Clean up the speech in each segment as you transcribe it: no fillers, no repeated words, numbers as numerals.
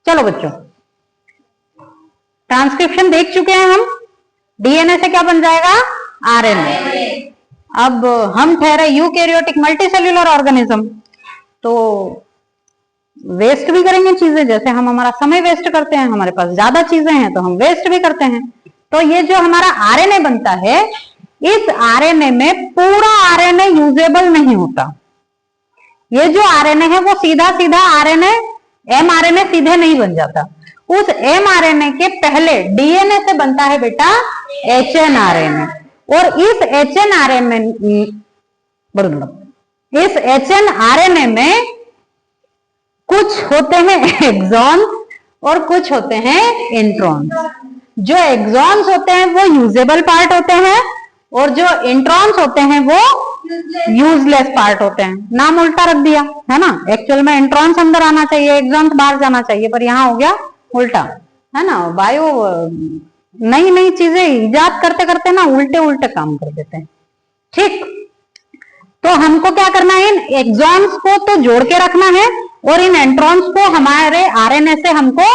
चलो बच्चों, ट्रांसक्रिप्शन देख चुके हैं हम। डीएनए से क्या बन जाएगा? आरएनए। अब हम ठहरे यूकैरियोटिक मल्टीसेल्यूलर ऑर्गेनिज्म, तो वेस्ट भी करेंगे चीजें, जैसे हम हमारा समय वेस्ट करते हैं, हमारे पास ज्यादा चीजें हैं तो हम वेस्ट भी करते हैं। तो ये जो हमारा आरएनए बनता है, इस आरएनए में पूरा आरएनए यूजेबल नहीं होता। ये जो आरएनए है वो सीधा सीधा आरएनए एमआरएनए सीधे नहीं बन जाता। उस एमआरएनए के पहले डीएनए से बनता है बेटा एचएनआरएनए, और इस एचएनआरएनए में कुछ होते हैं एक्सॉन्स और कुछ होते हैं इंट्रॉन्स। जो एक्सॉन्स होते हैं वो यूजेबल पार्ट होते हैं, और जो इंट्रॉन्स होते हैं वो यूजलेस पार्ट होते हैं। नाम उल्टा रख दिया है ना, एक्चुअल में इंट्रॉन्स अंदर आना चाहिए, एक्सॉन्स बाहर जाना चाहिए, पर यहाँ हो गया उल्टा, है ना। बायो नई नई चीजें इजाद करते करते ना उल्टे उल्टे काम कर देते हैं। ठीक, तो हमको क्या करना है, इन एक्सॉन्स को तो जोड़ के रखना है, और इन इंट्रॉन्स को हमारे आरएनए से हमको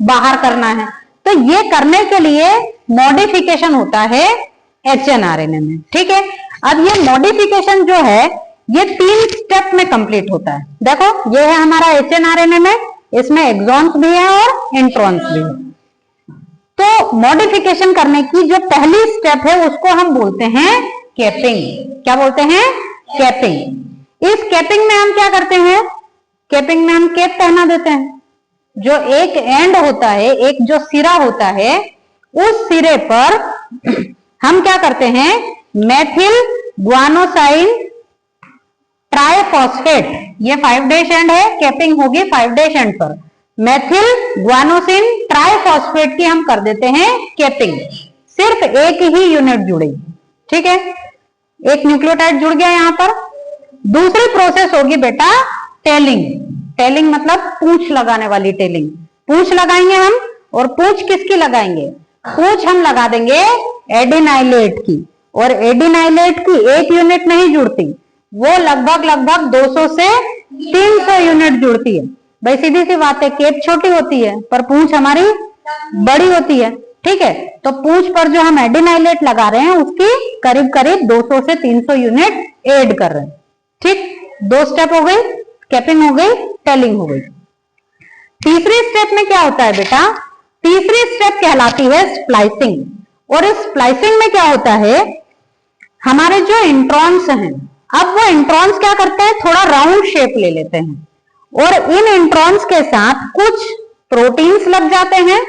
बाहर करना है। तो ये करने के लिए मॉडिफिकेशन होता है एचएनआरएनए में। ठीक है, अब ये मॉडिफिकेशन जो है ये 3 स्टेप में कंप्लीट होता है। देखो, ये है हमारा एचएनआरएनए में, इसमें एक्सॉन्स भी है और इंट्रॉन्स भी है। तो मॉडिफिकेशन करने की जो पहली स्टेप है उसको हम बोलते हैं कैपिंग। क्या बोलते हैं? कैपिंग। इस कैपिंग में हम क्या करते हैं? कैपिंग में हम कैप पहना देते हैं। जो एक एंड होता है, एक जो सिरा होता है, उस सिरे पर हम क्या करते हैं, मेथिल ग्वानोसाइन ट्राइफॉस्फेट, ये 5' एंड है, कैपिंग होगी 5' एंड पर। मेथिल ग्वानोसिन ट्राइफॉस्फेट की हम कर देते हैं कैपिंग। सिर्फ एक ही यूनिट जुड़ेगी। ठीक है, एक न्यूक्लियोटाइड जुड़ गया यहां पर। दूसरी प्रोसेस होगी बेटा टेलिंग। टेलिंग मतलब पूंछ लगाने वाली टेलिंग। पूंछ लगाएंगे हम, और पूंछ किसकी लगाएंगे? पूंछ हम लगा देंगे एडिनाइलेट की, और एडिनाइलेट की एक यूनिट नहीं जुड़ती, वो लगभग 200 से 300 यूनिट जुड़ती है। भाई सीधी सी बात है, केप छोटी होती है पर पूंछ हमारी बड़ी होती है। ठीक है, तो पूंछ पर जो हम एडिनाइलेट लगा रहे हैं उसकी करीब करीब 200 से 300 यूनिट ऐड कर रहे हैं। ठीक, 2 स्टेप हो गई, कैपिंग हो गई, टेलिंग हो गई। तीसरी स्टेप में क्या होता है बेटा? तीसरी स्टेप कहलाती है स्प्लाइसिंग। और इस स्प्लाइसिंग में क्या होता है, हमारे जो इंट्रॉन्स हैं, अब वो इंट्रॉन्स क्या करते हैं, थोड़ा राउंड शेप ले लेते हैं, और इन इंट्रॉन्स के साथ कुछ प्रोटीन्स लग जाते हैं,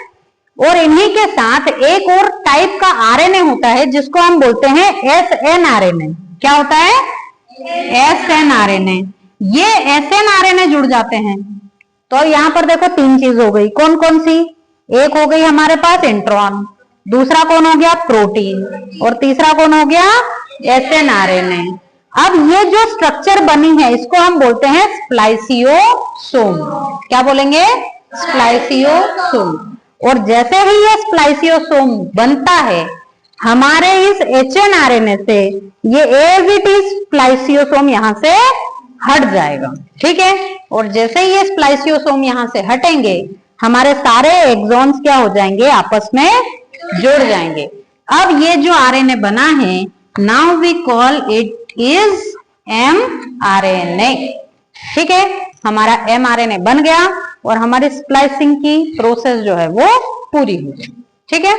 और इन्हीं के साथ एक और टाइप का आरएनए होता है जिसको हम बोलते हैं एसएनआरएनए। क्या होता है? एसएनआरएनए। ये एसएनआरएनए जुड़ जाते हैं। तो यहां पर देखो 3 चीज हो गई। कौन कौन सी? एक हो गई हमारे पास इंट्रॉन, दूसरा कौन हो गया? प्रोटीन, और तीसरा कौन हो गया? एसएनआरएनए। अब ये जो स्ट्रक्चर बनी है इसको हम बोलते हैं स्प्लाइसियोसोम। क्या बोलेंगे? स्प्लाइसियोसोम। और जैसे ही ये स्प्लाइसियोसोम बनता है हमारे इस एचएनआरएनए से, ये एज इट इज स्प्लाइसियोसोम यहां से हट जाएगा। ठीक है, और जैसे ही ये स्प्लाइसियोसोम यहां से हटेंगे हमारे सारे एक्सॉन्स क्या हो जाएंगे? आपस में जुड़ जाएंगे। अब ये जो आरएनए बना है, now we call it is mRNA. ठीक है, हमारा एमआरएनए बन गया और हमारी स्प्लाइसिंग की प्रोसेस जो है वो पूरी हो गई। ठीक है।